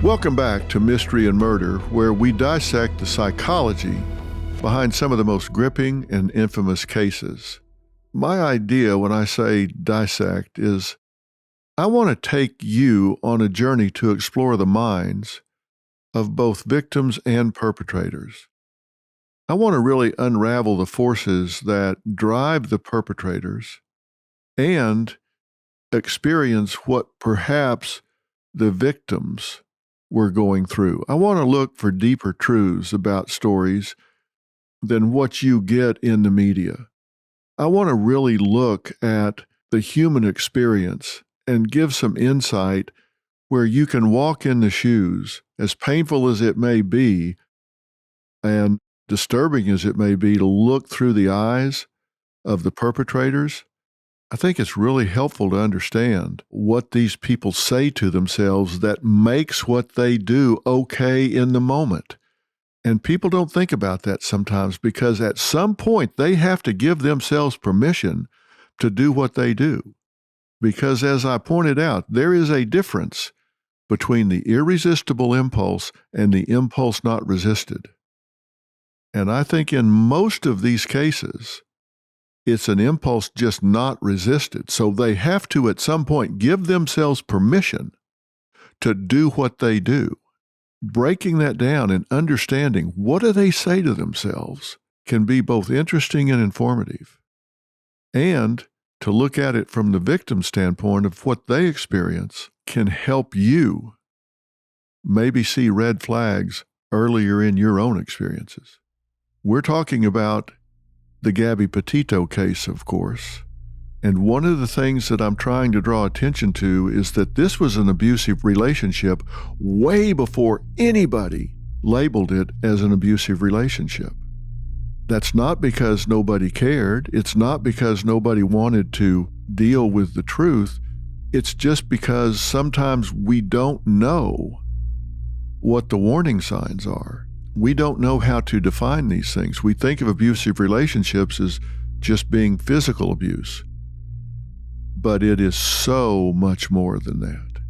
Welcome back to Mystery and Murder, where we dissect the psychology behind some of the most gripping and infamous cases. My idea when I say dissect is I want to take you on a journey to explore the minds of both victims and perpetrators. I want to really unravel the forces that drive the perpetrators and experience what perhaps the victims were going through. I want to look for deeper truths about stories than what you get in the media. I want to really look at the human experience and give some insight where you can walk in the shoes, as painful as it may be and disturbing as it may be, to look through the eyes of the perpetrators. I think it's really helpful to understand what these people say to themselves that makes what they do okay in the moment. And people don't think about that sometimes because at some point they have to give themselves permission to do what they do. Because as I pointed out, there is a difference between the irresistible impulse and the impulse not resisted. And I think in most of these cases, it's an impulse just not resisted. So they have to, at some point, give themselves permission to do what they do. Breaking that down and understanding what do they say to themselves can be both interesting and informative. And to look at it from the victim standpoint of what they experience can help you maybe see red flags earlier in your own experiences. We're talking about the Gabby Petito case, of course. And one of the things that I'm trying to draw attention to is that this was an abusive relationship way before anybody labeled it as an abusive relationship. That's not because nobody cared. It's not because nobody wanted to deal with the truth. It's just because sometimes we don't know what the warning signs are. We don't know how to define these things. We think of abusive relationships as just being physical abuse. But it is so much more than that,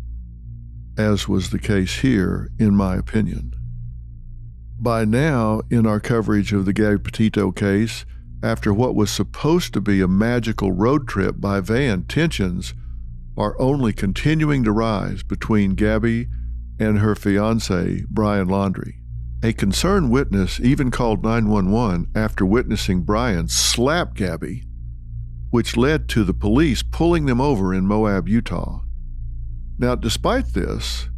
as was the case here, in my opinion. By now, in our coverage of the Gabby Petito case, after what was supposed to be a magical road trip by van, tensions are only continuing to rise between Gabby and her fiancé, Brian Laundrie. A concerned witness even called 911 after witnessing Brian slap Gabby, which led to the police pulling them over in Moab, Utah. Now, despite this,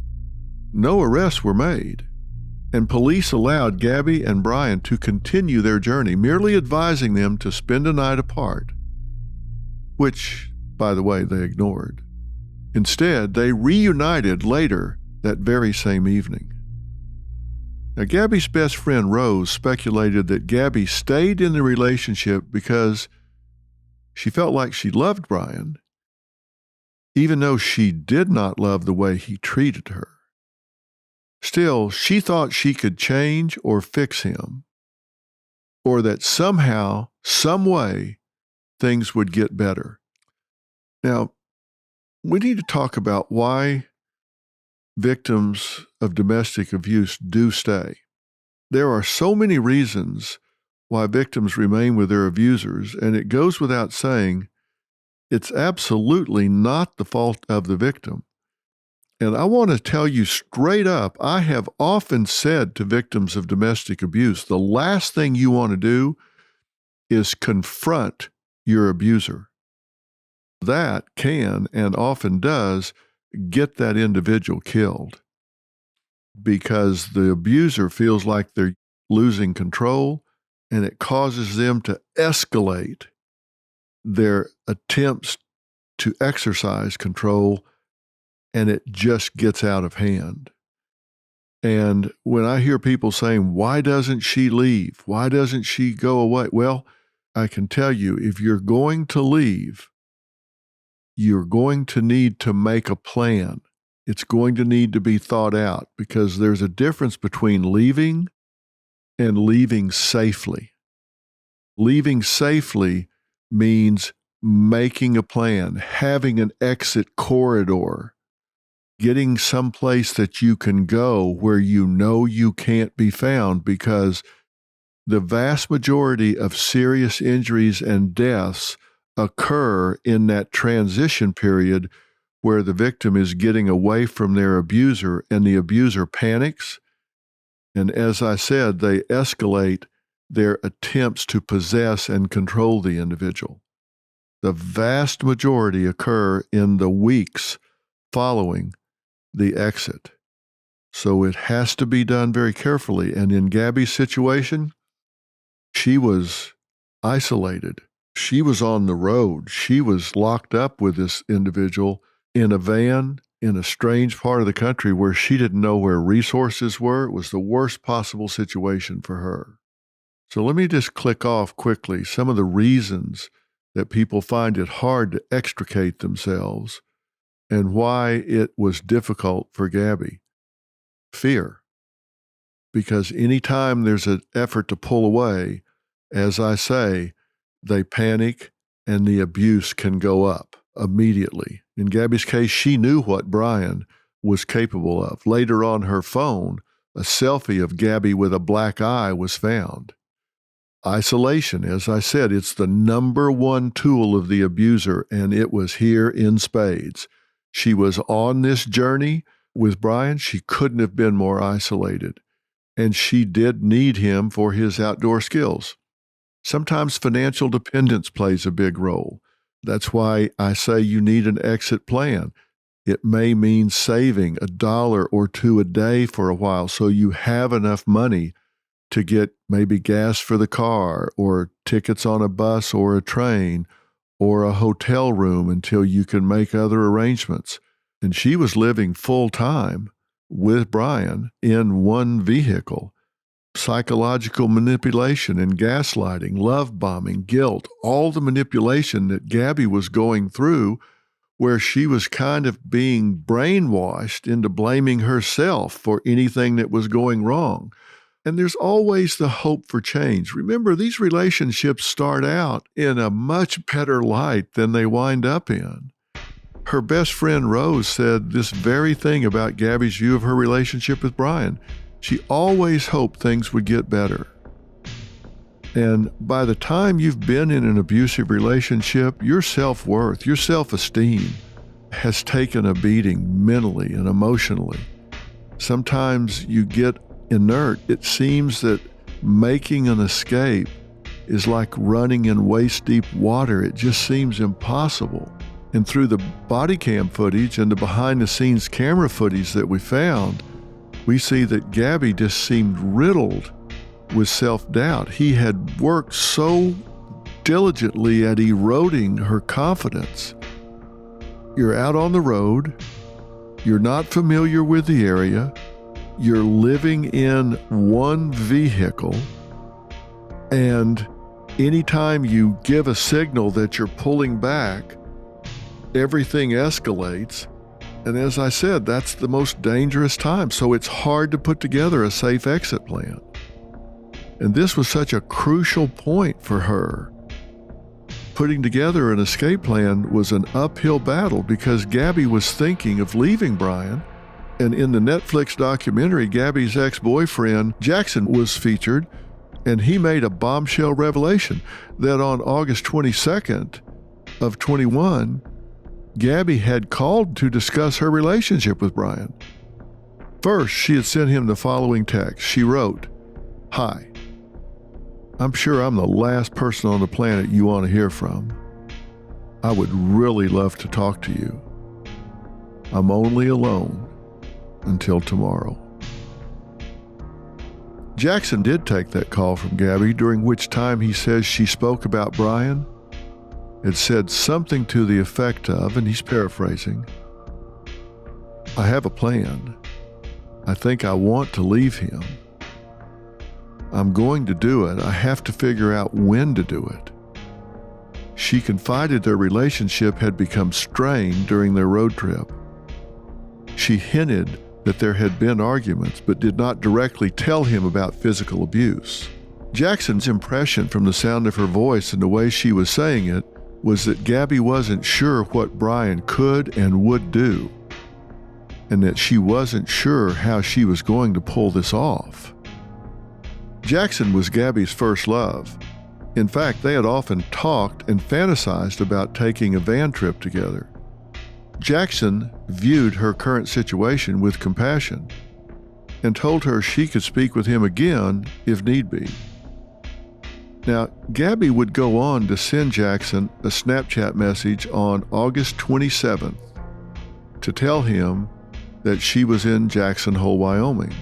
no arrests were made, and police allowed Gabby and Brian to continue their journey, merely advising them to spend a night apart, which, by the way, they ignored. Instead, they reunited later that very same evening. Now, Gabby's best friend, Rose, speculated that Gabby stayed in the relationship because she felt like she loved Brian, even though she did not love the way he treated her. Still, she thought she could change or fix him, or that somehow, some way, things would get better. Now, we need to talk about why victims of domestic abuse do stay. There are so many reasons why victims remain with their abusers, and it goes without saying, it's absolutely not the fault of the victim. And I want to tell you straight up, I have often said to victims of domestic abuse, the last thing you want to do is confront your abuser. That can, and often does, get that individual killed because the abuser feels like they're losing control, and it causes them to escalate their attempts to exercise control, and it just gets out of hand. And when I hear people saying, why doesn't she leave? Why doesn't she go away? Well, I can tell you, if you're going to leave, you're going to need to make a plan. It's going to need to be thought out because there's a difference between leaving and leaving safely. Leaving safely means making a plan, having an exit corridor, getting someplace that you can go where you know you can't be found, because the vast majority of serious injuries and deaths occur in that transition period where the victim is getting away from their abuser and the abuser panics. And as I said, they escalate their attempts to possess and control the individual. The vast majority occur in the weeks following the exit. So it has to be done very carefully. And in Gabby's situation, she was isolated. She was on the road. She was locked up with this individual in a van in a strange part of the country where she didn't know where resources were. It was the worst possible situation for her. So let me just click off quickly some of the reasons that people find it hard to extricate themselves and why it was difficult for Gabby. Fear. Because anytime there's an effort to pull away, as I say, they panic and the abuse can go up immediately. In Gabby's case, she knew what Brian was capable of. Later on her phone, a selfie of Gabby with a black eye was found. Isolation, as I said, it's the number one tool of the abuser, and it was here in spades. She was on this journey with Brian. She couldn't have been more isolated, and she did need him for his outdoor skills. Sometimes financial dependence plays a big role. That's why I say you need an exit plan. It may mean saving $1 or $2 a day for a while so you have enough money to get maybe gas for the car or tickets on a bus or a train or a hotel room until you can make other arrangements. And she was living full time with Brian in one vehicle. Psychological manipulation and gaslighting, love bombing, guilt, all the manipulation that Gabby was going through, where she was kind of being brainwashed into blaming herself for anything that was going wrong. And there's always the hope for change. Remember, these relationships start out in a much better light than they wind up in. Her best friend Rose said this very thing about Gabby's view of her relationship with Brian. She always hoped things would get better. And by the time you've been in an abusive relationship, your self-worth, your self-esteem has taken a beating mentally and emotionally. Sometimes you get inert. It seems that making an escape is like running in waist-deep water. It just seems impossible. And through the body cam footage and the behind-the-scenes camera footage that we found, we see that Gabby just seemed riddled with self-doubt. He had worked so diligently at eroding her confidence. You're out on the road. You're not familiar with the area. You're living in one vehicle. And anytime you give a signal that you're pulling back, everything escalates. And as I said, that's the most dangerous time. So it's hard to put together a safe exit plan. And this was such a crucial point for her. Putting together an escape plan was an uphill battle because Gabby was thinking of leaving Brian. And in the Netflix documentary, Gabby's ex-boyfriend, Jackson, was featured, and he made a bombshell revelation that on August 22nd of 21, Gabby had called to discuss her relationship with Brian. First, she had sent him the following text. She wrote, "Hi, I'm sure I'm the last person on the planet you want to hear from. I would really love to talk to you. I'm only alone until tomorrow." Jackson did take that call from Gabby, during which time he says she spoke about Brian. It said something to the effect of, and he's paraphrasing, "I have a plan. I think I want to leave him. I'm going to do it. I have to figure out when to do it." She confided their relationship had become strained during their road trip. She hinted that there had been arguments, but did not directly tell him about physical abuse. Jackson's impression from the sound of her voice and the way she was saying it was that Gabby wasn't sure what Brian could and would do. and that she wasn't sure how she was going to pull this off. Jackson was Gabby's first love. In fact, they had often talked and fantasized about taking a van trip together. Jackson viewed her current situation with compassion and told her she could speak with him again if need be. Now, Gabby would go on to send Jackson a Snapchat message on August 27th to tell him that she was in Jackson Hole, Wyoming,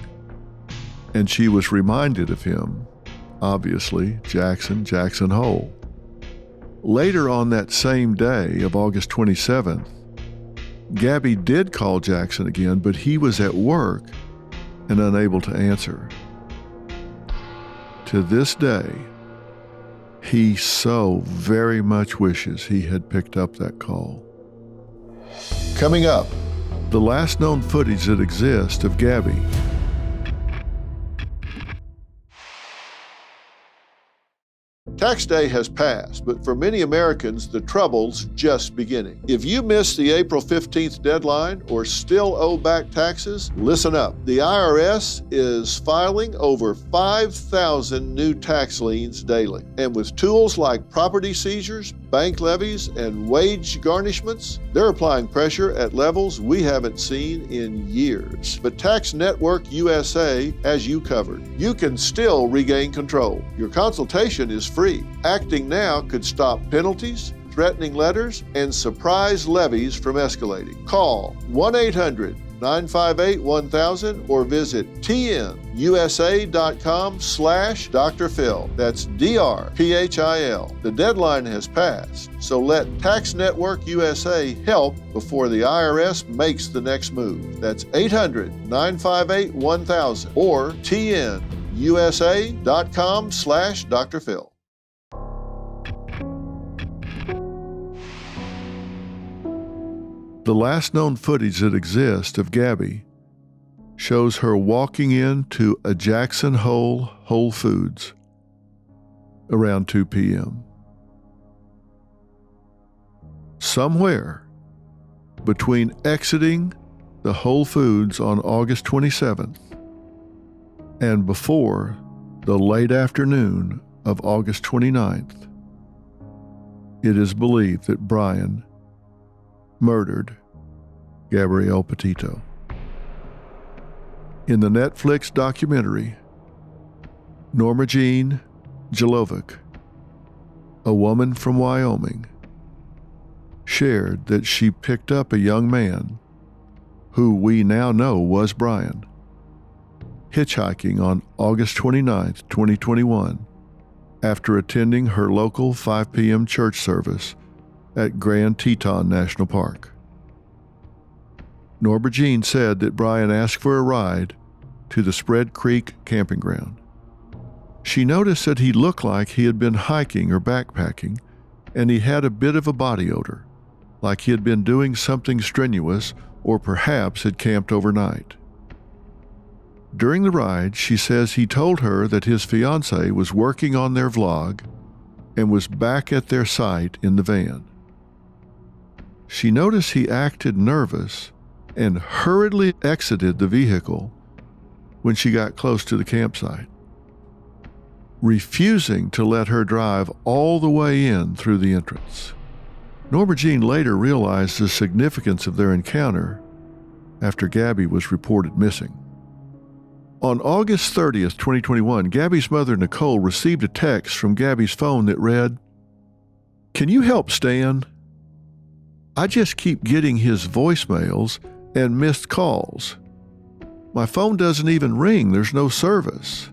and she was reminded of him, obviously, Jackson Hole. Later on that same day of August 27th, Gabby did call Jackson again, but he was at work and unable to answer. To this day, he so very much wishes he had picked up that call. Coming up, the last known footage that exists of Gabby. Tax day has passed, but for many Americans, the trouble's just beginning. If you missed the April 15th deadline or still owe back taxes, listen up. The IRS is filing over 5,000 new tax liens daily. And with tools like property seizures, bank levies, and wage garnishments, they're applying pressure at levels we haven't seen in years. But Tax Network USA has you covered. You can still regain control. Your consultation is free. Acting now could stop penalties, threatening letters, and surprise levies from escalating. Call 1-800-958-1000 or visit tnusa.com/Dr. Phil. That's DRPHIL. The deadline has passed, so let Tax Network USA help before the IRS makes the next move. That's 800-958-1000 or tnusa.com/Dr. Phil. The last known footage that exists of Gabby shows her walking into a Jackson Hole Whole Foods around 2 p.m. Somewhere between exiting the Whole Foods on August 27th and before the late afternoon of August 29th, it is believed that Brian murdered Gabby Petito. In the Netflix documentary, Norma Jean Jelovic, a woman from Wyoming, shared that she picked up a young man, who we now know was Brian, hitchhiking on August 29, 2021, after attending her local 5 p.m. church service at Grand Teton National Park. Norma Jean said that Brian asked for a ride to the Spread Creek camping ground. She noticed that he looked like he had been hiking or backpacking, and he had a bit of a body odor, like he had been doing something strenuous or perhaps had camped overnight. During the ride, she says he told her that his fiancée was working on their vlog and was back at their site in the van. She noticed he acted nervous and hurriedly exited the vehicle when she got close to the campsite, refusing to let her drive all the way in through the entrance. Norma Jean later realized the significance of their encounter after Gabby was reported missing. On August 30th, 2021, Gabby's mother, Nicole, received a text from Gabby's phone that read, "Can you help Stan? I just keep getting his voicemails and missed calls. My phone doesn't even ring. There's no service."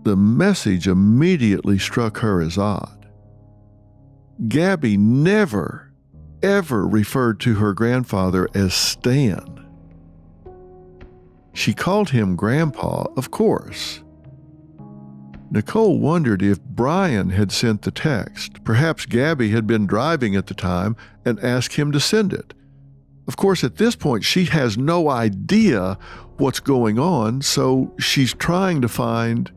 The message immediately struck her as odd. Gabby never, ever referred to her grandfather as Stan. She called him Grandpa, of course. Nicole wondered if Brian had sent the text. Perhaps Gabby had been driving at the time and asked him to send it. Of course, at this point, she has no idea what's going on, so she's trying to find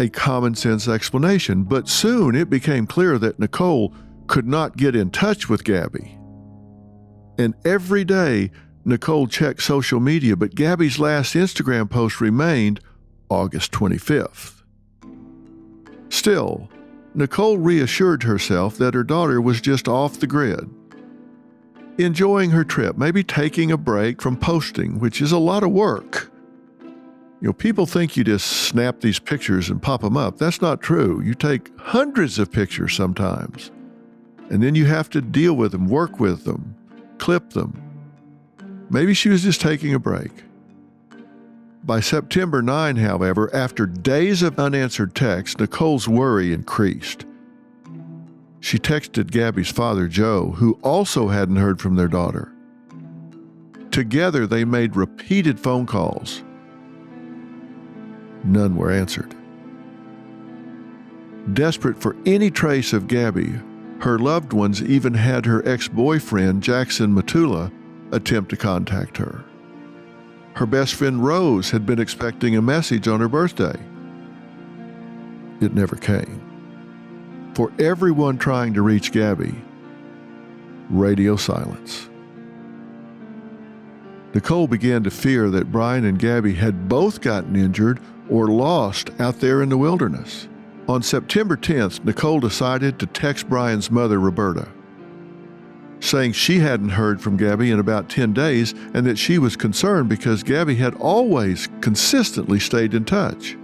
a common sense explanation. But soon it became clear that Nicole could not get in touch with Gabby. And every day, Nicole checked social media, but Gabby's last Instagram post remained August 25th. Still, Nicole reassured herself that her daughter was just off the grid, enjoying her trip, maybe taking a break from posting, which is a lot of work. People think you just snap these pictures and pop them up. That's not true. You take hundreds of pictures sometimes, and then you have to deal with them, work with them, clip them. Maybe she was just taking a break. By September 9, however, after days of unanswered texts, Nicole's worry increased. She texted Gabby's father, Joe, who also hadn't heard from their daughter. Together, they made repeated phone calls. None were answered. Desperate for any trace of Gabby, her loved ones even had her ex-boyfriend, Jackson Matula, attempt to contact her. Her best friend Rose had been expecting a message on her birthday. It never came. For everyone trying to reach Gabby, radio silence. Nicole began to fear that Brian and Gabby had both gotten injured or lost out there in the wilderness. On September 10th, Nicole decided to text Brian's mother, Roberta, saying she hadn't heard from Gabby in about 10 days and that she was concerned because Gabby had always consistently stayed in touch.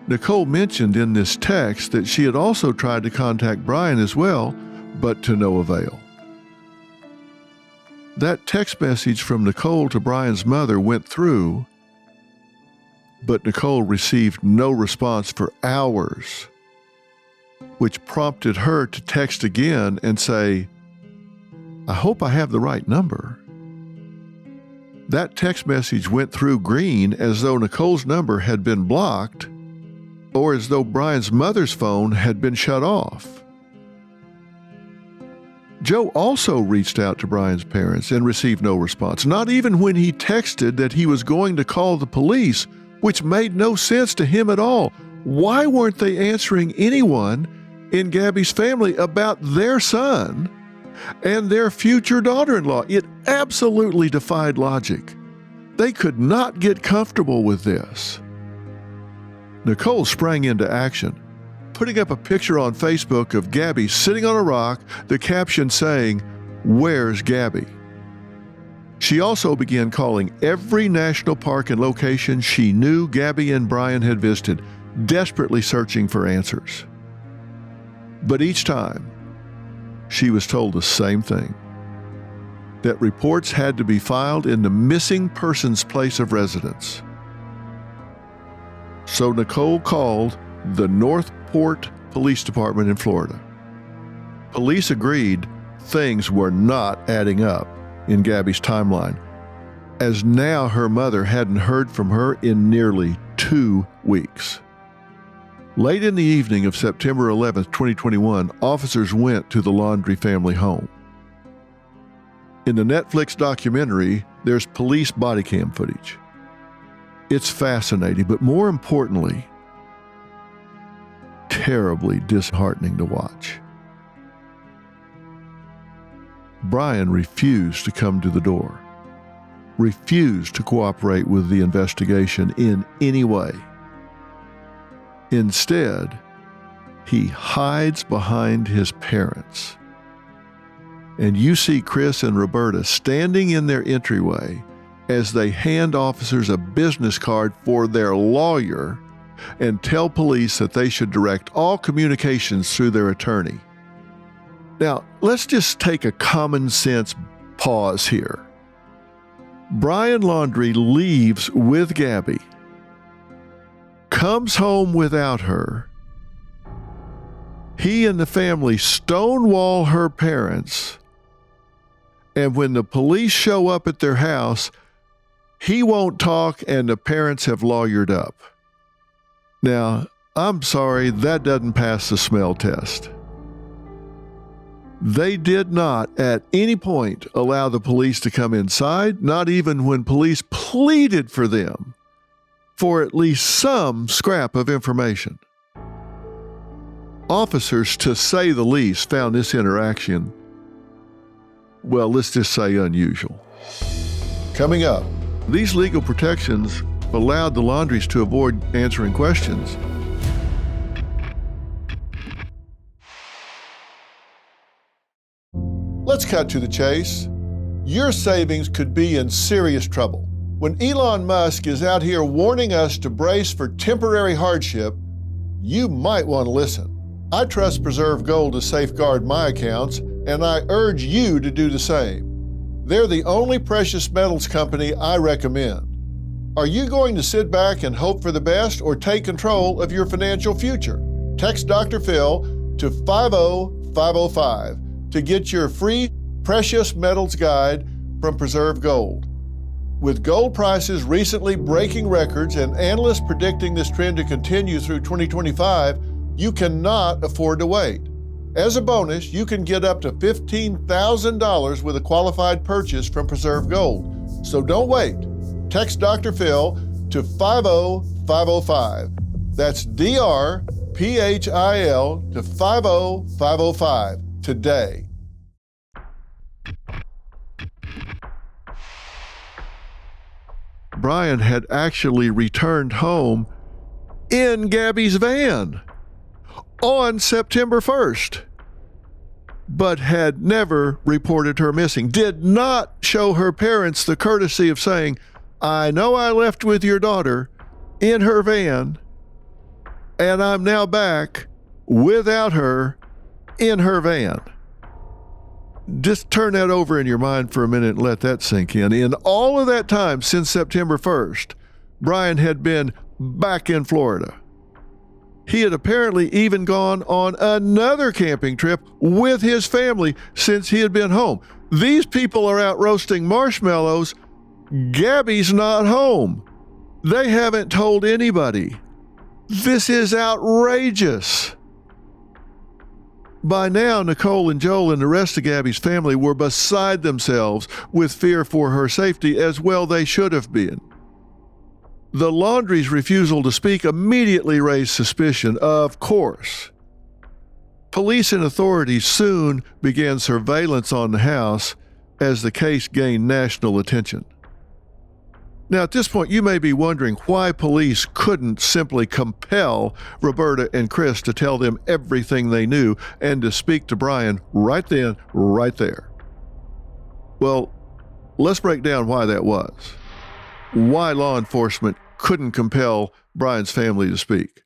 Nicole mentioned in this text that she had also tried to contact Brian as well, but to no avail. That text message from Nicole to Brian's mother went through, but Nicole received no response for hours, which prompted her to text again and say, "I hope I have the right number." That text message went through green as though Nicole's number had been blocked or as though Brian's mother's phone had been shut off. Joe also reached out to Brian's parents and received no response, not even when he texted that he was going to call the police, which made no sense to him at all. Why weren't they answering anyone in Gabby's family about their son and their future daughter-in-law? It absolutely defied logic. They could not get comfortable with this. Nicole sprang into action, putting up a picture on Facebook of Gabby sitting on a rock, the caption saying, "Where's Gabby?" She also began calling every national park and location she knew Gabby and Brian had visited, desperately searching for answers. But each time, she was told the same thing, that reports had to be filed in the missing person's place of residence. So Nicole called the Northport Police Department in Florida. Police agreed things were not adding up in Gabby's timeline, as now her mother hadn't heard from her in nearly 2 weeks. Late in the evening of September 11, 2021, officers went to the Laundrie family home. In the Netflix documentary, there's police body cam footage. It's fascinating, but more importantly, terribly disheartening to watch. Brian refused to come to the door, refused to cooperate with the investigation in any way. Instead, he hides behind his parents. And you see Chris and Roberta standing in their entryway as they hand officers a business card for their lawyer and tell police that they should direct all communications through their attorney. Now, let's just take a common sense pause here. Brian Laundrie leaves with Gabby, comes home without her. He and the family stonewall her parents, and when the police show up at their house, he won't talk and the parents have lawyered up. Now, I'm sorry, that doesn't pass the smell test. They did not at any point allow the police to come inside, not even when police pleaded for them for at least some scrap of information. Officers, to say the least, found this interaction, well, let's just say unusual. Coming up, these legal protections allowed the Laundries to avoid answering questions. Let's cut to the chase. Your savings could be in serious trouble. When Elon Musk is out here warning us to brace for temporary hardship, you might want to listen. I trust Preserve Gold to safeguard my accounts, and I urge you to do the same. They're the only precious metals company I recommend. Are you going to sit back and hope for the best or take control of your financial future? Text Dr. Phil to 50505 to get your free precious metals guide from Preserve Gold. With gold prices recently breaking records and analysts predicting this trend to continue through 2025, you cannot afford to wait. As a bonus, you can get up to $15,000 with a qualified purchase from Preserve Gold. So don't wait. Text Dr. Phil to 50505. That's DRPHIL to 50505 today. Brian had actually returned home in Gabby's van on September 1st, but had never reported her missing. Did not show her parents the courtesy of saying, I know I left with your daughter in her van, and I'm now back without her in her van. Just turn that over in your mind for a minute and let that sink in. In all of that time since September 1st, Brian had been back in Florida. He had apparently even gone on another camping trip with his family since he had been home. These people are out roasting marshmallows. Gabby's not home. They haven't told anybody. This is outrageous. By now, Nicole and Joel and the rest of Gabby's family were beside themselves with fear for her safety, as well they should have been. The Laundries' refusal to speak immediately raised suspicion, of course. Police and authorities soon began surveillance on the house as the case gained national attention. Now, at this point, you may be wondering why police couldn't simply compel Roberta and Chris to tell them everything they knew and to speak to Brian right then, right there. Well, let's break down why that was. Why law enforcement couldn't compel Brian's family to speak.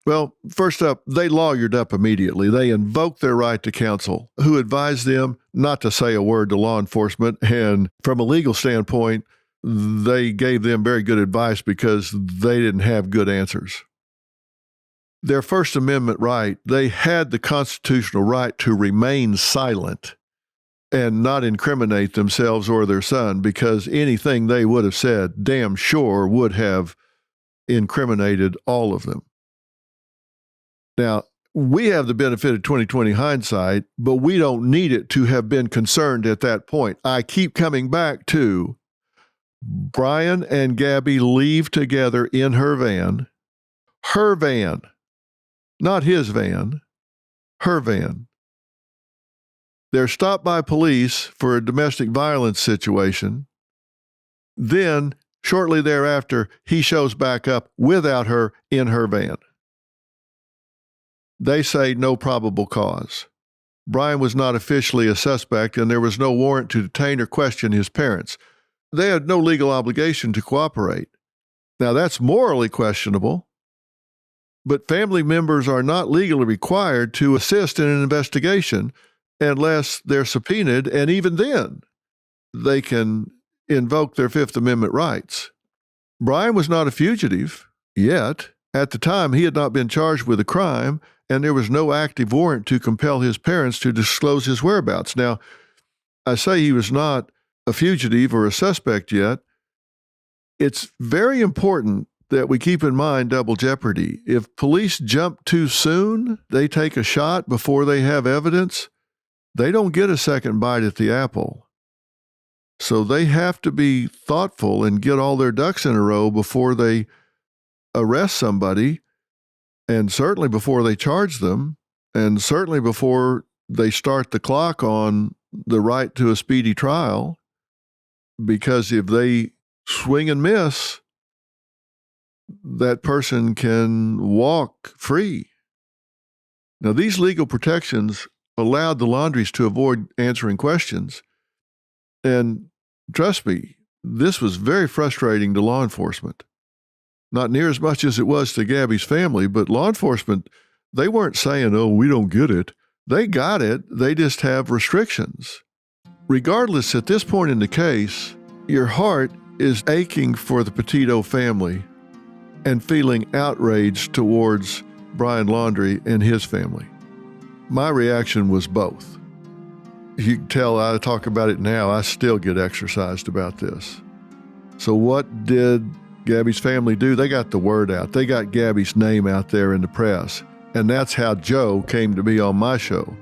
Well, first up, they lawyered up immediately. They invoked their right to counsel, who advised them not to say a word to law enforcement, and from a legal standpoint, they gave them very good advice because they didn't have good answers. Their First Amendment right, they had the constitutional right to remain silent and not incriminate themselves or their son, because anything they would have said, damn sure, would have incriminated all of them. Now, we have the benefit of 2020 hindsight, but we don't need it to have been concerned at that point. I keep coming back to Brian and Gabby leave together in her van, not his van, her van. They're stopped by police for a domestic violence situation. Then, shortly thereafter, he shows back up without her in her van. They say no probable cause. Brian was not officially a suspect, and there was no warrant to detain or question his parents. They had no legal obligation to cooperate. Now, that's morally questionable, but family members are not legally required to assist in an investigation unless they're subpoenaed, and even then, they can invoke their Fifth Amendment rights. Brian was not a fugitive yet. At the time, he had not been charged with a crime, and there was no active warrant to compel his parents to disclose his whereabouts. Now, I say he was not a fugitive or a suspect yet. It's very important that we keep in mind double jeopardy. If police jump too soon, they take a shot before they have evidence, they don't get a second bite at the apple. So they have to be thoughtful and get all their ducks in a row before they arrest somebody, and certainly before they charge them, and certainly before they start the clock on the right to a speedy trial, because if they swing and miss, that person can walk free. Now, these legal protections allowed the Laundries to avoid answering questions. And trust me, this was very frustrating to law enforcement. Not near as much as it was to Gabby's family, but law enforcement, they weren't saying, oh, we don't get it. They got it. They just have restrictions. Regardless, at this point in the case, your heart is aching for the Petito family and feeling outraged towards Brian Laundrie and his family. My reaction was both. You can tell I talk about it now, I still get exercised about this. So what did Gabby's family do? They got the word out. They got Gabby's name out there in the press. And that's how Joe came to be on my show.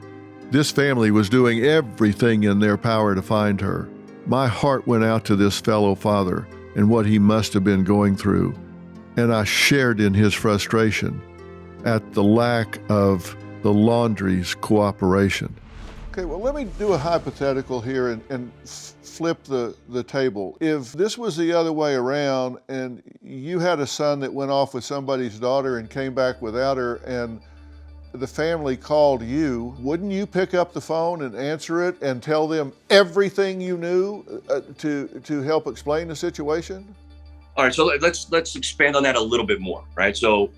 This family was doing everything in their power to find her. My heart went out to this fellow father and what he must have been going through. And I shared in his frustration at the lack of the Laundrie's cooperation. Okay, well, let me do a hypothetical here and flip the table. If this was the other way around and you had a son that went off with somebody's daughter and came back without her and the family called you, wouldn't you pick up the phone and answer it and tell them everything you knew to help explain the situation? All right, so let's expand on that a little bit more, right? So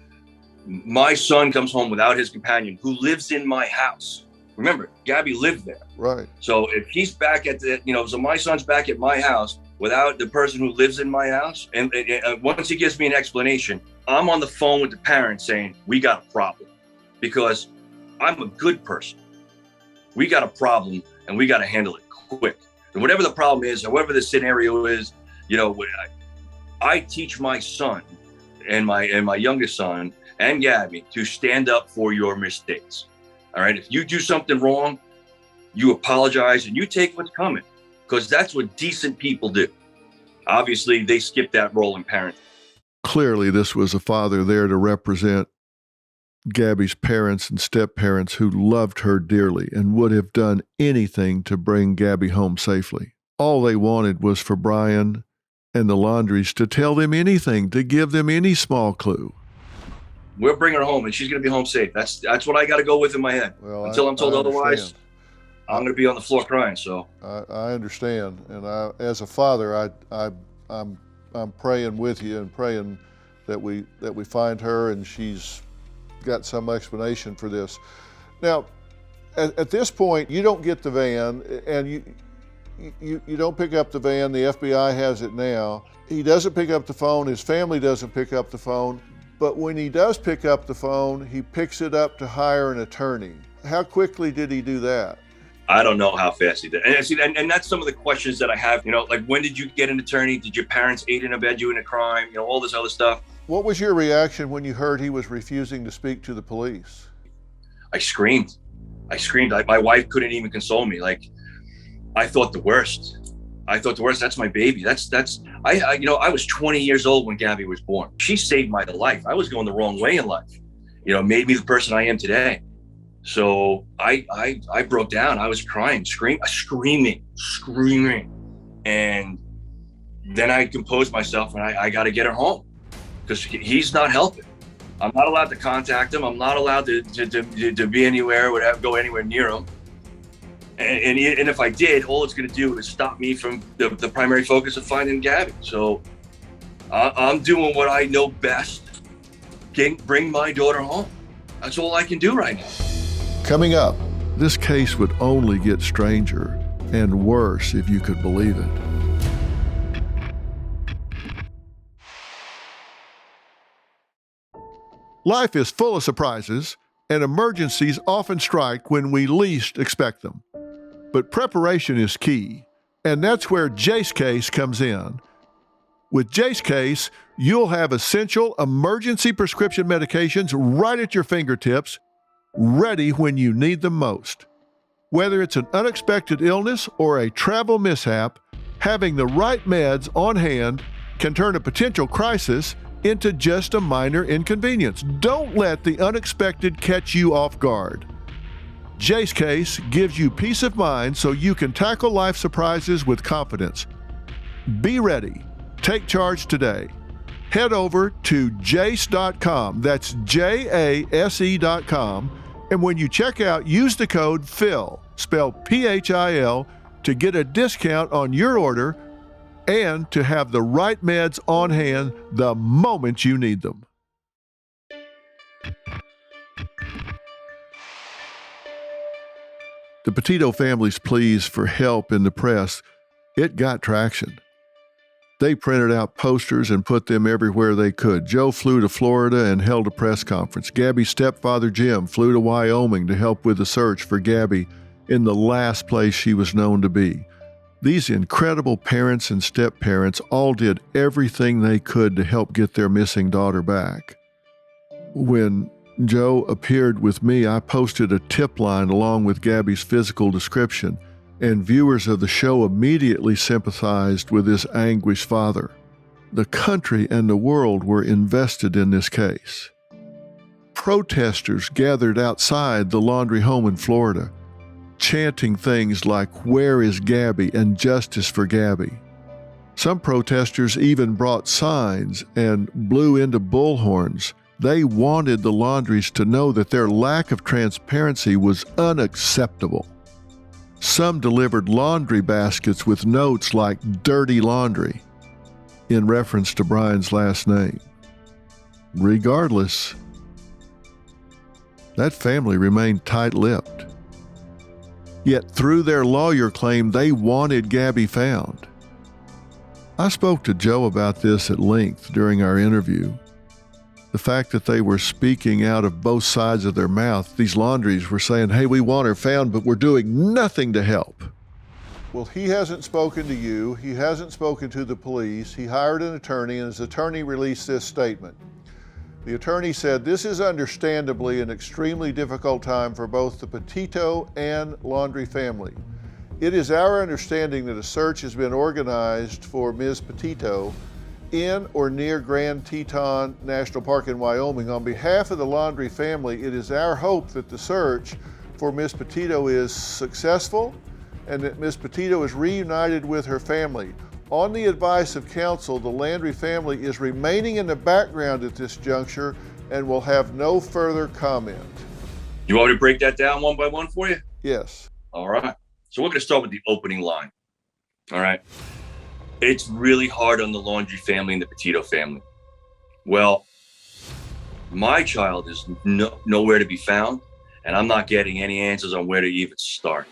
my son comes home without his companion who lives in my house. Remember, Gabby lived there. Right. So if he's back at so my son's back at my house without the person who lives in my house, and once he gives me an explanation, I'm on the phone with the parents saying, we got a problem because I'm a good person. We got a problem and we got to handle it quick. And whatever the problem is, however the scenario is, I teach my son and my youngest son and Gabby to stand up for your mistakes. All right. If you do something wrong, you apologize and you take what's coming because that's what decent people do. Obviously, they skip that role in parenting. Clearly, this was a father there to represent Gabby's parents and step-parents who loved her dearly and would have done anything to bring Gabby home safely. All they wanted was for Brian and the Laundries to tell them anything, to give them any small clue. We'll bring her home and she's going to be home safe. That's what I got to go with in my head. Well, until I'm told otherwise, I'm going to be on the floor crying. So I understand. And as a father, I'm praying with you and praying that we find her and she's got some explanation for this. Now, at this point, you don't get the van and you don't pick up the van. The FBI has it now. He doesn't pick up the phone. His family doesn't pick up the phone. But when he does pick up the phone, he picks it up to hire an attorney. How quickly did he do that? I don't know how fast he did. And that's some of the questions that I have, like when did you get an attorney? Did your parents aid and abet you in a crime? All this other stuff. What was your reaction when you heard he was refusing to speak to the police? I screamed. My wife couldn't even console me. I thought the worst. That's my baby. I was 20 years old when Gabby was born. She saved my life. I was going the wrong way in life. Made me the person I am today. So I broke down. I was crying, screaming. And then I composed myself and I got to get her home because he's not helping. I'm not allowed to contact him. I'm not allowed to be anywhere, go anywhere near him. And if I did, all it's going to do is stop me from the primary focus of finding Gabby. So I'm doing what I know best, bring my daughter home. That's all I can do right now. Coming up, this case would only get stranger and worse if you could believe it. Life is full of surprises, and emergencies often strike when we least expect them. But preparation is key, and that's where Jace Case comes in. With Jace Case, you'll have essential emergency prescription medications right at your fingertips, ready when you need them most. Whether it's an unexpected illness or a travel mishap, having the right meds on hand can turn a potential crisis into just a minor inconvenience. Don't let the unexpected catch you off guard. Jace Case gives you peace of mind so you can tackle life surprises with confidence. Be ready. Take charge today. Head over to jase.com. That's JASE.com. And when you check out, use the code PHIL, spelled PHIL, to get a discount on your order and to have the right meds on hand the moment you need them. The Petito family's pleas for help in the press, it got traction. They printed out posters and put them everywhere they could. Joe flew to Florida and held a press conference. Gabby's stepfather, Jim, flew to Wyoming to help with the search for Gabby in the last place she was known to be. These incredible parents and step-parents all did everything they could to help get their missing daughter back. When Joe appeared with me, I posted a tip line along with Gabby's physical description, and viewers of the show immediately sympathized with this anguished father. The country and the world were invested in this case. Protesters gathered outside the Laundrie home in Florida, chanting things like, "Where is Gabby?" and "Justice for Gabby." Some protesters even brought signs and blew into bullhorns. They wanted the Laundries to know that their lack of transparency was unacceptable. Some delivered laundry baskets with notes like "Dirty Laundry," in reference to Brian's last name. Regardless, that family remained tight-lipped. Yet through their lawyer claim, they wanted Gabby found. I spoke to Joe about this at length during our interview. The fact that they were speaking out of both sides of their mouth, these Laundries were saying, "Hey, we want her found, but we're doing nothing to help." Well, he hasn't spoken to you. He hasn't spoken to the police. He hired an attorney, and his attorney released this statement. The attorney said, "This is understandably an extremely difficult time for both the Petito and Laundrie family. It is our understanding that a search has been organized for Ms. Petito in or near Grand Teton National Park in Wyoming. On behalf of the Laundrie family, it is our hope that the search for Ms. Petito is successful and that Ms. Petito is reunited with her family. On the advice of counsel, the Laundrie family is remaining in the background at this juncture and will have no further comment." You want me to break that down one by one for you? Yes. All right. So we're going to start with the opening line. All right. It's really hard on the Laundrie family and the Petito family. Well, my child is nowhere to be found, and I'm not getting any answers on where to even start.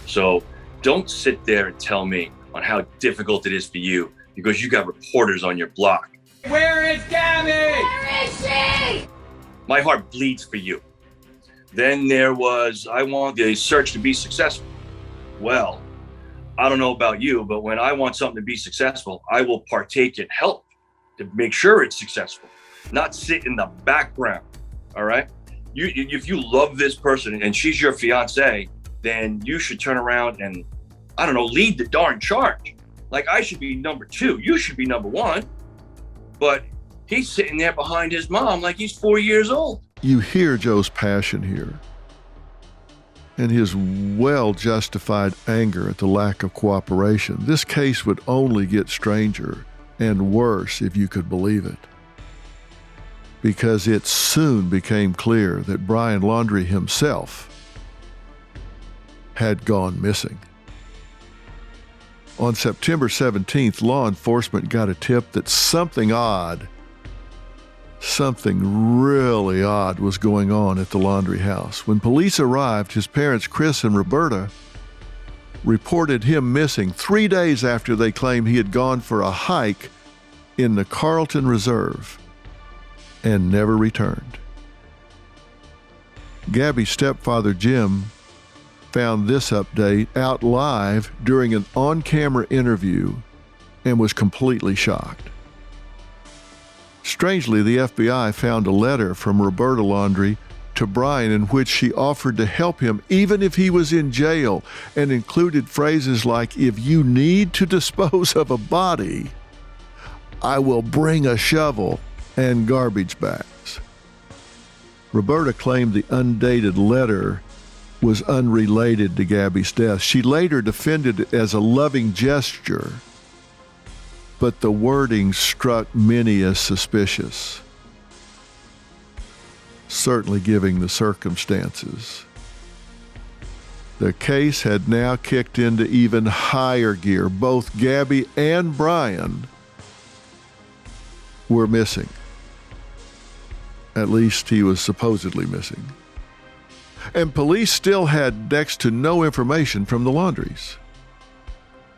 So don't sit there and tell me on how difficult it is for you because you got reporters on your block. Where is Gabby? Where is she? My heart bleeds for you. Then there was, I want the search to be successful. Well, I don't know about you, but when I want something to be successful, I will partake in help to make sure it's successful, not sit in the background. All right. If you love this person and she's your fiance, then you should turn around and, I don't know, lead the darn charge. Like I should be number 2. You should be number 1. But he's sitting there behind his mom like he's 4 years old. You hear Joe's passion here and his well-justified anger at the lack of cooperation. This case would only get stranger and worse if you could believe it, because it soon became clear that Brian Laundrie himself had gone missing. On September 17th, law enforcement got a tip that something really odd was going on at the Laundrie house. When police arrived, his parents, Chris and Roberta, reported him missing 3 days after they claimed he had gone for a hike in the Carlton Reserve and never returned. Gabby's stepfather, Jim, found this update out live during an on-camera interview and was completely shocked. Strangely, the FBI found a letter from Roberta Laundrie to Brian in which she offered to help him even if he was in jail, and included phrases like, "If you need to dispose of a body, I will bring a shovel and garbage bags." Roberta claimed the undated letter was unrelated to Gabby's death. She later defended it as a loving gesture but the wording struck many as suspicious, certainly given the circumstances. The case had now kicked into even higher gear. Both Gabby and Brian were missing. At least he was supposedly missing. And police still had next to no information from the Laundries.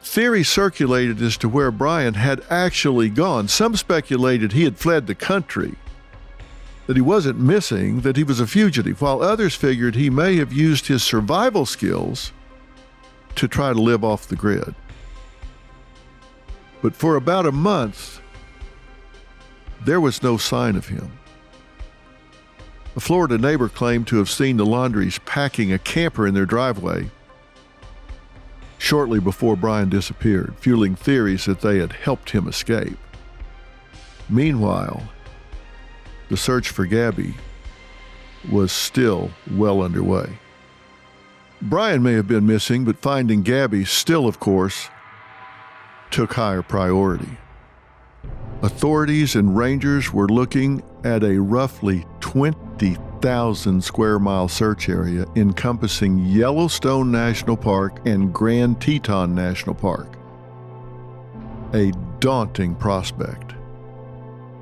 Theories circulated as to where Brian had actually gone. Some speculated he had fled the country, that he wasn't missing, that he was a fugitive, while others figured he may have used his survival skills to try to live off the grid. But for about a month, there was no sign of him. A Florida neighbor claimed to have seen the Laundries packing a camper in their driveway shortly before Brian disappeared, fueling theories that they had helped him escape. Meanwhile, the search for Gabby was still well underway. Brian may have been missing, but finding Gabby still, of course, took higher priority. Authorities and rangers were looking at a roughly 20,000 square mile search area encompassing Yellowstone National Park and Grand Teton National Park. A daunting prospect.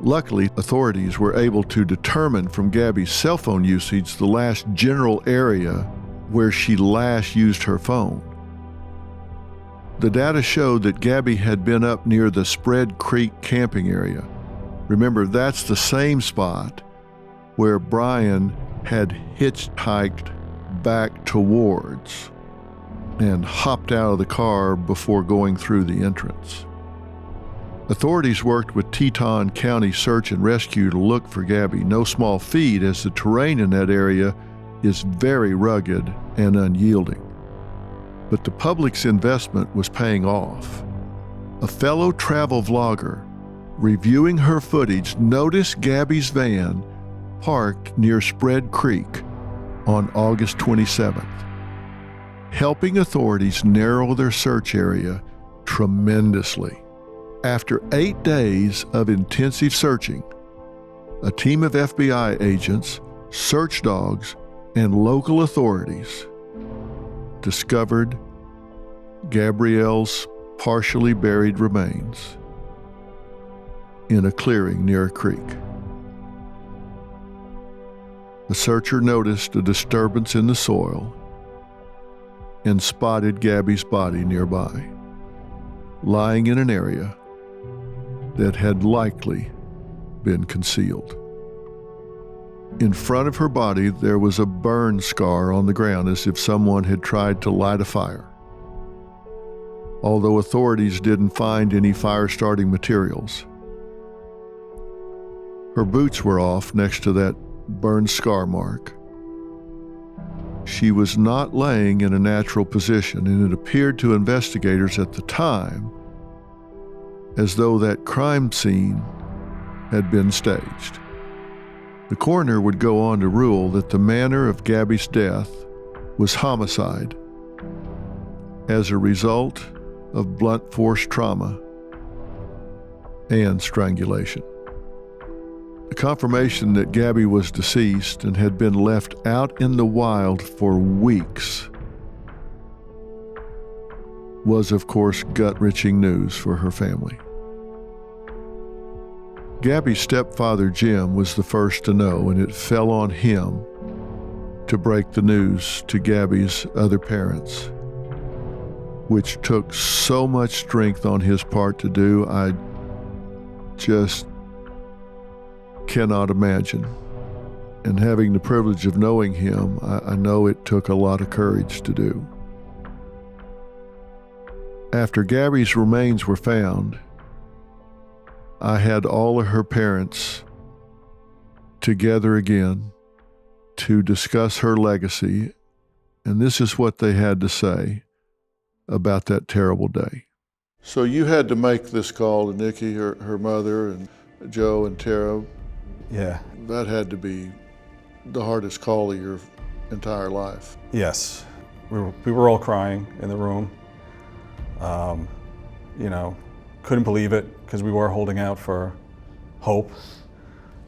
Luckily, authorities were able to determine from Gabby's cell phone usage the last general area where she last used her phone. The data showed that Gabby had been up near the Spread Creek camping area. Remember, that's the same spot where Brian had hitchhiked back towards and hopped out of the car before going through the entrance. Authorities worked with Teton County Search and Rescue to look for Gabby. No small feat, as the terrain in that area is very rugged and unyielding. But the public's investment was paying off. A fellow travel vlogger, reviewing her footage, noticed Gabby's van parked near Spread Creek on August 27th, helping authorities narrow their search area tremendously. After 8 days of intensive searching, a team of FBI agents, search dogs, and local authorities discovered Gabrielle's partially buried remains in a clearing near a creek. The searcher noticed a disturbance in the soil and spotted Gabby's body nearby, lying in an area that had likely been concealed. In front of her body, there was a burn scar on the ground, as if someone had tried to light a fire. Although authorities didn't find any fire-starting materials, her boots were off next to that burn scar mark. She was not laying in a natural position, and it appeared to investigators at the time as though that crime scene had been staged. The coroner would go on to rule that the manner of Gabby's death was homicide as a result of blunt force trauma and strangulation. The confirmation that Gabby was deceased and had been left out in the wild for weeks was, of course, gut-wrenching news for her family. Gabby's stepfather, Jim, was the first to know, and it fell on him to break the news to Gabby's other parents, which took so much strength on his part to do, I just cannot imagine. And having the privilege of knowing him, I know it took a lot of courage to do. After Gabby's remains were found, I had all of her parents together again to discuss her legacy, and this is what they had to say about that terrible day. So you had to make this call to Nikki, her mother, and Joe and Tara. Yeah. That had to be the hardest call of your entire life. Yes. We were all crying in the room. You know, couldn't believe it because we were holding out for hope.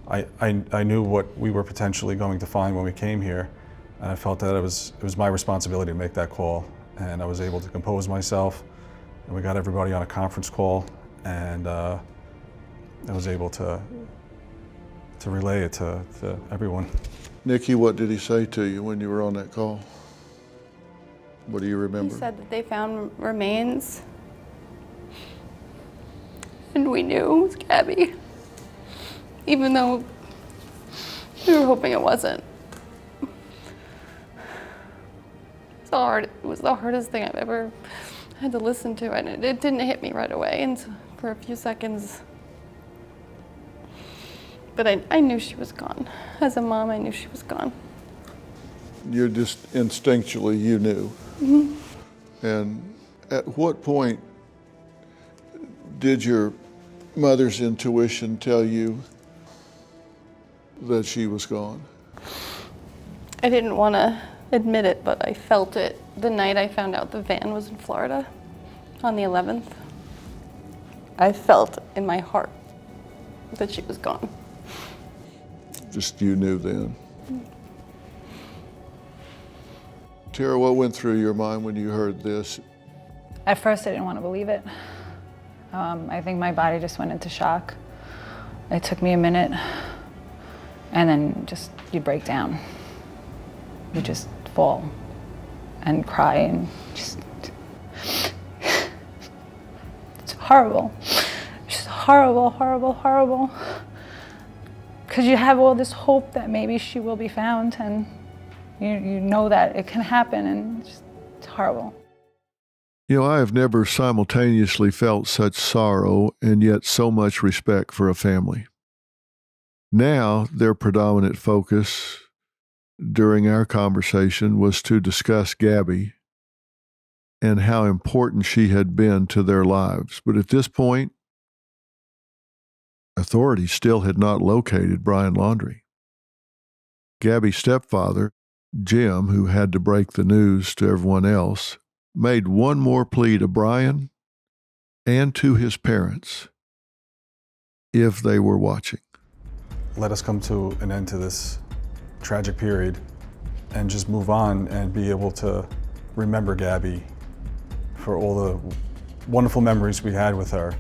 I knew what we were potentially going to find when we came here, and I felt that it was my responsibility to make that call. And I was able to compose myself, and we got everybody on a conference call, and I was able to relay it to everyone. Nikki, what did he say to you when you were on that call? What do you remember? He said that they found remains, and we knew it was Gabby, even though we were hoping it wasn't. It was the hardest thing I've ever had to listen to, and it didn't hit me right away, and so for a few seconds. But I knew she was gone. As a mom, I knew she was gone. You're just instinctually, you knew. Mm-hmm. And at what point did your mother's intuition tell you that she was gone? I didn't want to admit it, but I felt it the night I found out the van was in Florida on the 11th. I felt in my heart that she was gone. Just you knew then. Tara, what went through your mind when you heard this? At first, I didn't want to believe it. I think my body just went into shock. It took me a minute, and then just you break down. You just fall and cry and just, it's horrible. It's just horrible, horrible, horrible. Because you have all this hope that maybe she will be found, and you know that it can happen, and it's horrible. You know, I have never simultaneously felt such sorrow and yet so much respect for a family. Now, their predominant focus during our conversation was to discuss Gabby and how important she had been to their lives. But at this point, authorities still had not located Brian Laundrie. Gabby's stepfather, Jim, who had to break the news to everyone else, made one more plea to Brian and to his parents if they were watching. Let us come to an end to this tragic period and just move on and be able to remember Gabby for all the wonderful memories we had with her,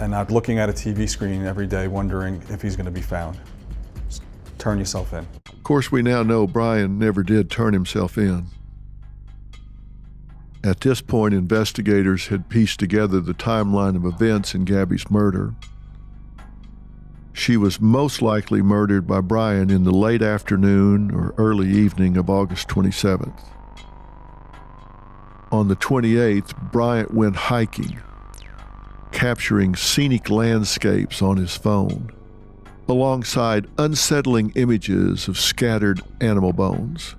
and not looking at a TV screen every day wondering if he's going to be found. Just turn yourself in. Of course, we now know Brian never did turn himself in. At this point, investigators had pieced together the timeline of events in Gabby's murder. She was most likely murdered by Brian in the late afternoon or early evening of August 27th. On the 28th, Bryant went hiking, capturing scenic landscapes on his phone, alongside unsettling images of scattered animal bones.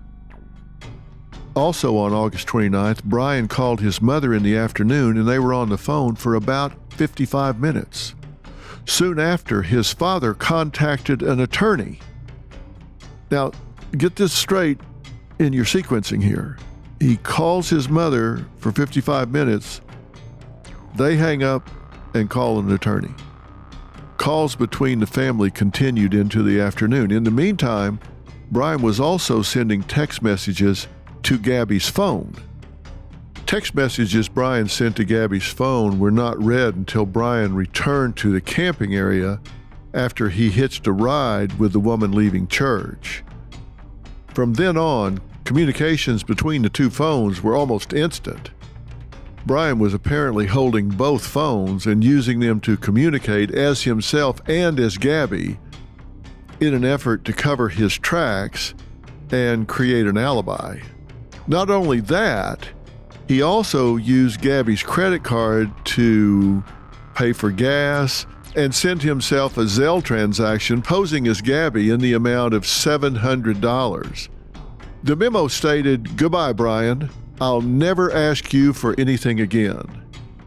Also on August 29th, Brian called his mother in the afternoon, and they were on the phone for about 55 minutes. Soon after, his father contacted an attorney. Now, get this straight in your sequencing here. He calls his mother for 55 minutes. They hang up and call an attorney. Calls between the family continued into the afternoon. In the meantime, Brian was also sending text messages to Gabby's phone. Text messages Brian sent to Gabby's phone were not read until Brian returned to the camping area after he hitched a ride with the woman leaving church. From then on, communications between the two phones were almost instant. Brian was apparently holding both phones and using them to communicate as himself and as Gabby in an effort to cover his tracks and create an alibi. Not only that, he also used Gabby's credit card to pay for gas and sent himself a Zelle transaction posing as Gabby in the amount of $700. The memo stated, "Goodbye, Brian. I'll never ask you for anything again."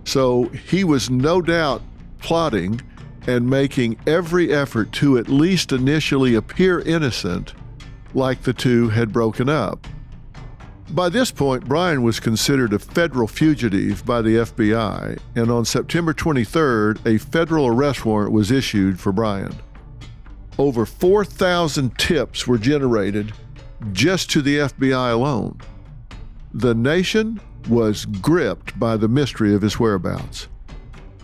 So he was no doubt plotting and making every effort to at least initially appear innocent, like the two had broken up. By this point, Brian was considered a federal fugitive by the FBI, and on September 23rd, a federal arrest warrant was issued for Brian. Over 4,000 tips were generated just to the FBI alone. The nation was gripped by the mystery of his whereabouts.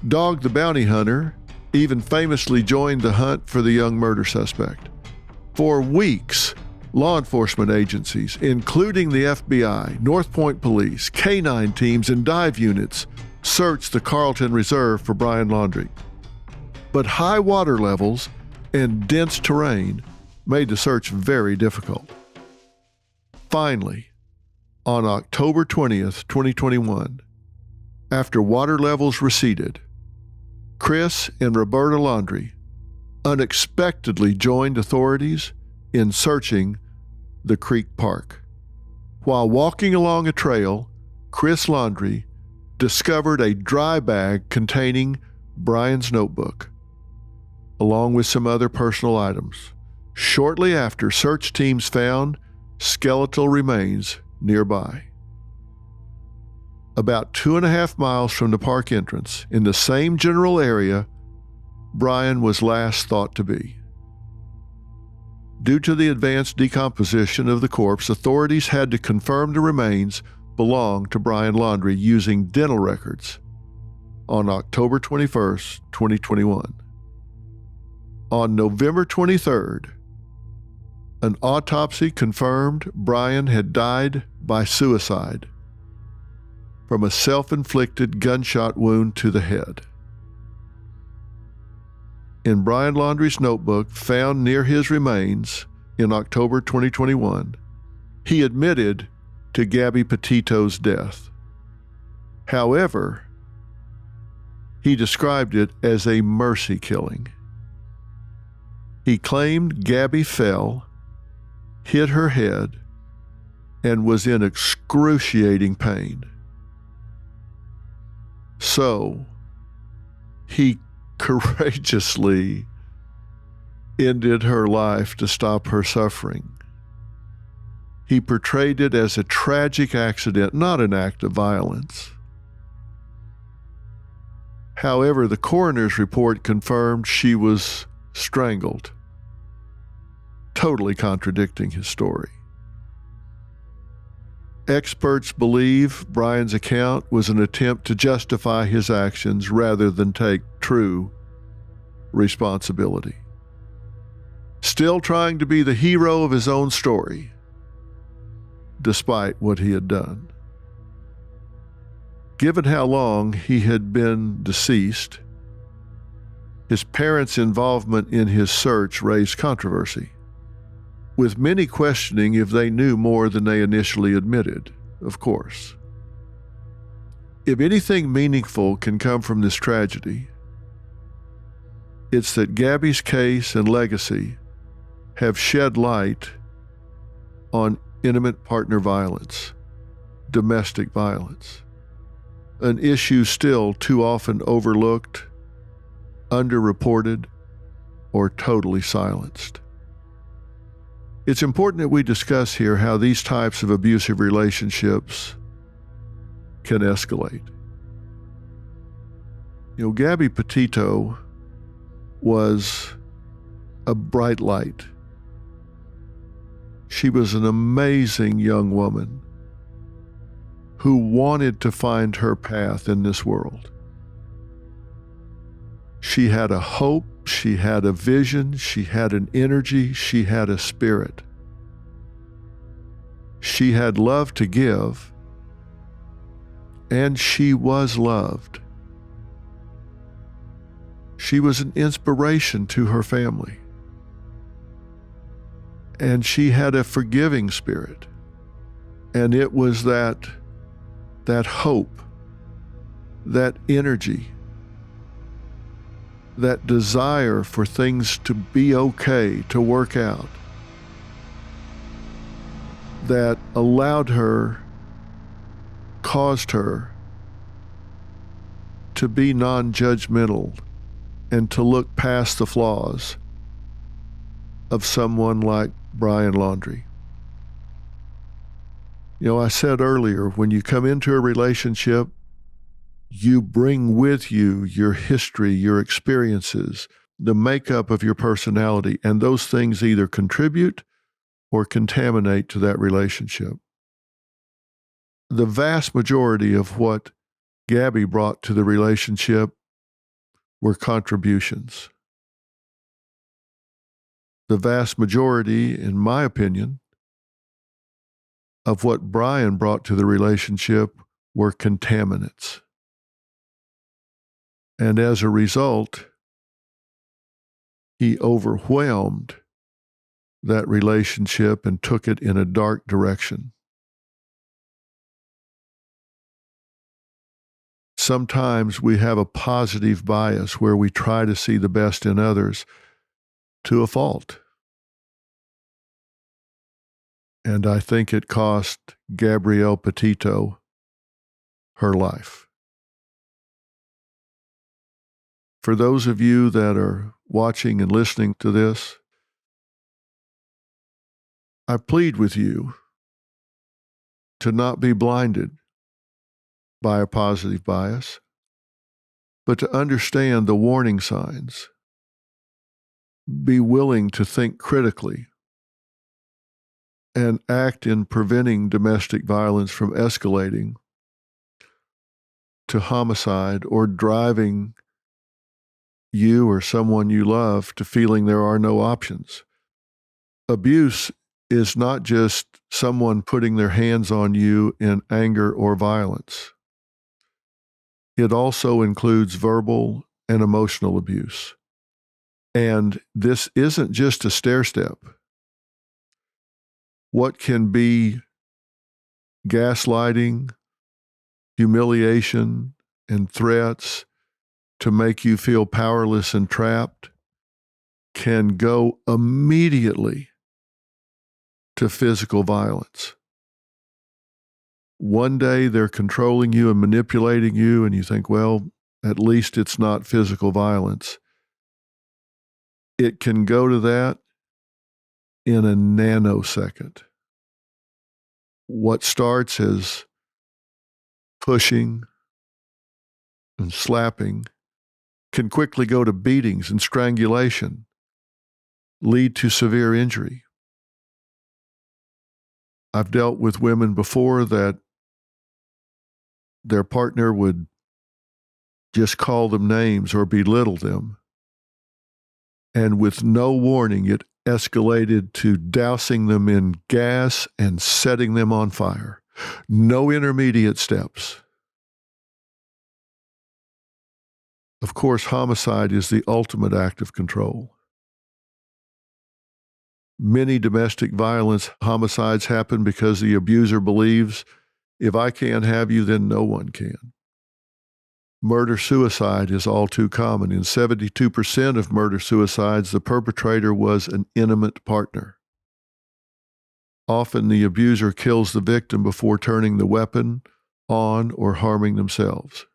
Dog the bounty hunter even famously joined the hunt for the young murder suspect. For weeks, law enforcement agencies, including the FBI, North Point Police, K-9 teams, and dive units, searched the Carlton Reserve for Brian Laundrie. But high water levels and dense terrain made the search very difficult. Finally, on October 20th, 2021, after water levels receded, Chris and Roberta Laundrie unexpectedly joined authorities in searching the creek park. While walking along a trail, Chris Laundrie discovered a dry bag containing Brian's notebook, along with some other personal items. Shortly after, search teams found skeletal remains nearby. About 2.5 miles from the park entrance, in the same general area Brian was last thought to be. Due to the advanced decomposition of the corpse, authorities had to confirm the remains belonged to Brian Laundrie using dental records on October 21st, 2021. On November 23rd, an autopsy confirmed Brian had died by suicide from a self-inflicted gunshot wound to the head. In Brian Laundrie's notebook found near his remains in October 2021, he admitted to Gabby Petito's death. However, he described it as a mercy killing. He claimed Gabby fell, hit her head, and was in excruciating pain. So, he courageously ended her life to stop her suffering. He portrayed it as a tragic accident, not an act of violence. However, the coroner's report confirmed she was strangled, totally contradicting his story. Experts believe Brian's account was an attempt to justify his actions rather than take true responsibility. Still trying to be the hero of his own story, despite what he had done. Given how long he had been deceased, his parents' involvement in his search raised controversy, with many questioning if they knew more than they initially admitted, of course. If anything meaningful can come from this tragedy, it's that Gabby's case and legacy have shed light on intimate partner violence, domestic violence, an issue still too often overlooked, underreported, or totally silenced. It's important that we discuss here how these types of abusive relationships can escalate. Gabby Petito was a bright light. She was an amazing young woman who wanted to find her path in this world. She had a hope, she had a vision, she had an energy, she had a spirit. She had love to give, and she was loved. She was an inspiration to her family. And she had a forgiving spirit. And it was that hope, that energy, that desire for things to be okay, to work out, that allowed her, caused her to be non-judgmental and to look past the flaws of someone like Brian Laundrie. I said earlier, when you come into a relationship, you bring with you your history, your experiences, the makeup of your personality, and those things either contribute or contaminate to that relationship. The vast majority of what Gabby brought to the relationship were contributions. The vast majority, in my opinion, of what Brian brought to the relationship were contaminants. And as a result, he overwhelmed that relationship and took it in a dark direction. Sometimes we have a positive bias where we try to see the best in others to a fault. And I think it cost Gabby Petito her life. For those of you that are watching and listening to this, I plead with you to not be blinded by a positive bias, but to understand the warning signs. Be willing to think critically and act in preventing domestic violence from escalating to homicide or driving you or someone you love to feeling there are no options. Abuse is not just someone putting their hands on you in anger or violence. It also includes verbal and emotional abuse. And this isn't just a stair step. What can be gaslighting, humiliation, and threats to make you feel powerless and trapped can go immediately to physical violence. One day they're controlling you and manipulating you, and you think, well, at least it's not physical violence. It can go to that in a nanosecond. What starts as pushing and slapping can quickly go to beatings and strangulation, lead to severe injury. I've dealt with women before that their partner would just call them names or belittle them. And with no warning, it escalated to dousing them in gas and setting them on fire. No intermediate steps. Of course, homicide is the ultimate act of control. Many domestic violence homicides happen because the abuser believes, if I can't have you, then no one can. Murder-suicide is all too common. In 72% of murder-suicides, the perpetrator was an intimate partner. Often the abuser kills the victim before turning the weapon on or harming themselves.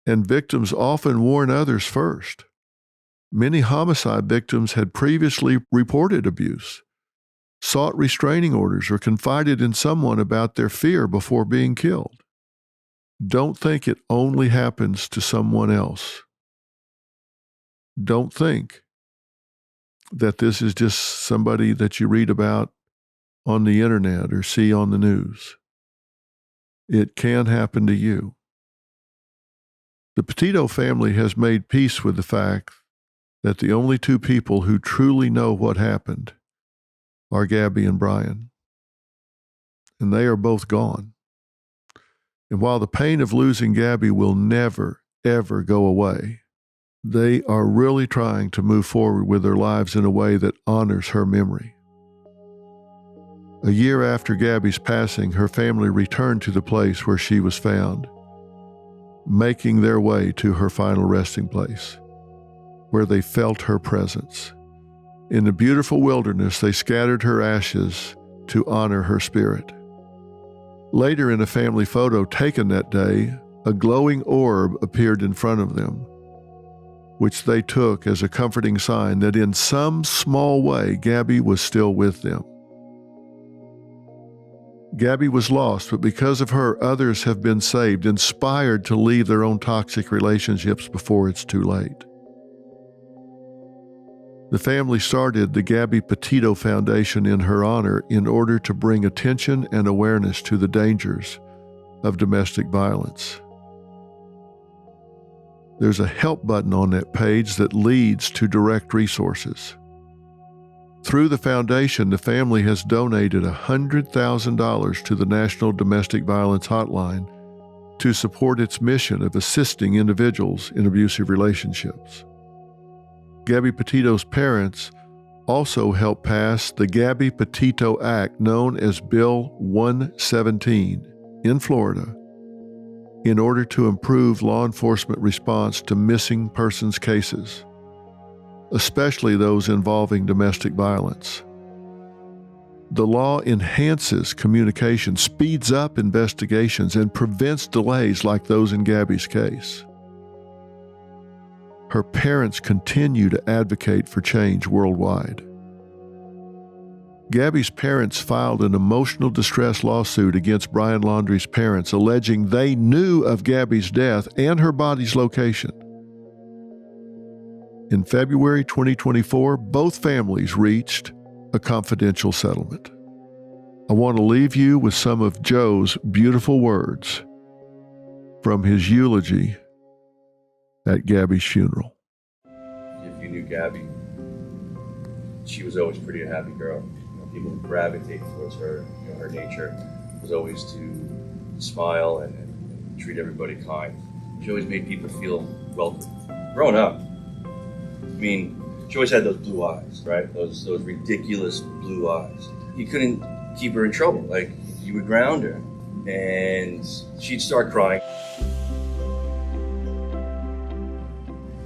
And victims often warn others first. Many homicide victims had previously reported abuse, sought restraining orders, or confided in someone about their fear before being killed. Don't think it only happens to someone else. Don't think that this is just somebody that you read about on the internet or see on the news. It can happen to you. The Petito family has made peace with the fact that the only two people who truly know what happened are Gabby and Brian. And they are both gone. And while the pain of losing Gabby will never, ever go away, they are really trying to move forward with their lives in a way that honors her memory. A year after Gabby's passing, her family returned to the place where she was found, making their way to her final resting place, where they felt her presence. In the beautiful wilderness, they scattered her ashes to honor her spirit. Later, in a family photo taken that day, a glowing orb appeared in front of them, which they took as a comforting sign that in some small way, Gabby was still with them. Gabby was lost, but because of her, others have been saved, inspired to leave their own toxic relationships before it's too late. The family started the Gabby Petito Foundation in her honor in order to bring attention and awareness to the dangers of domestic violence. There's a help button on that page that leads to direct resources. Through the foundation, the family has donated $100,000 to the National Domestic Violence Hotline to support its mission of assisting individuals in abusive relationships. Gabby Petito's parents also helped pass the Gabby Petito Act, known as Bill 117, in Florida, in order to improve law enforcement response to missing persons cases, especially those involving domestic violence. The law enhances communication, speeds up investigations, and prevents delays like those in Gabby's case. Her parents continue to advocate for change worldwide. Gabby's parents filed an emotional distress lawsuit against Brian Laundrie's parents, alleging they knew of Gabby's death and her body's location. In February 2024, both families reached a confidential settlement. I want to leave you with some of Joe's beautiful words from his eulogy at Gabby's funeral. If you knew Gabby, she was always pretty a happy girl. People would gravitate towards her. Her nature was always to smile and treat everybody kind. She always made people feel welcome. Growing up, she always had those blue eyes, right? Those ridiculous blue eyes. You couldn't keep her in trouble. Like, you would ground her, and she'd start crying.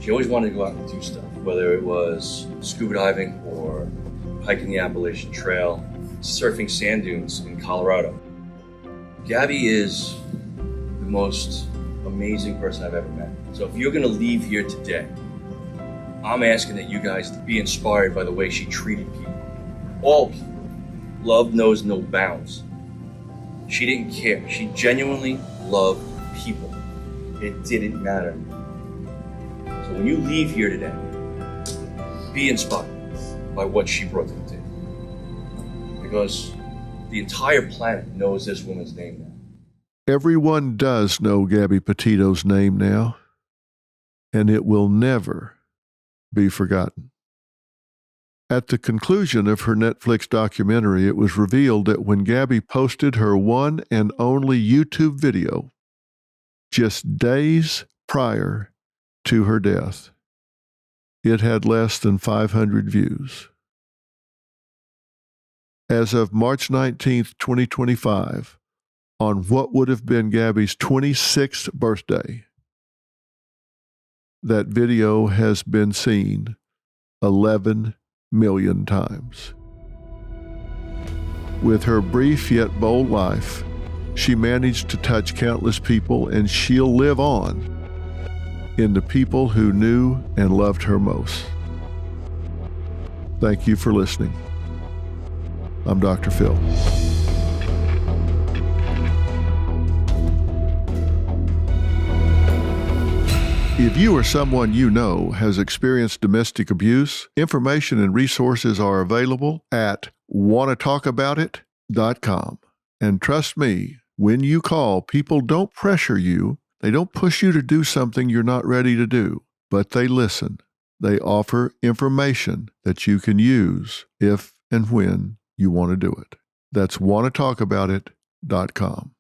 She always wanted to go out and do stuff, whether it was scuba diving or hiking the Appalachian Trail, surfing sand dunes in Colorado. Gabby is the most amazing person I've ever met. So if you're gonna leave here today, I'm asking that you guys be inspired by the way she treated people. All people. Love knows no bounds. She didn't care. She genuinely loved people. It didn't matter. So when you leave here today, be inspired by what she brought to the table. Because the entire planet knows this woman's name now. Everyone does know Gabby Petito's name now, and it will never be forgotten. At the conclusion of her Netflix documentary, it was revealed that when Gabby posted her one and only YouTube video, just days prior to her death, it had less than 500 views. As of March 19th, 2025, on what would have been Gabby's 26th birthday, that video has been seen 11 million times. With her brief yet bold life, she managed to touch countless people, and she'll live on in the people who knew and loved her most. Thank you for listening. I'm Dr. Phil. If you or someone you know has experienced domestic abuse, information and resources are available at wannatalkaboutit.com. And trust me, when you call, people don't pressure you. They don't push you to do something you're not ready to do, but they listen. They offer information that you can use if and when you want to do it. That's wannatalkaboutit.com.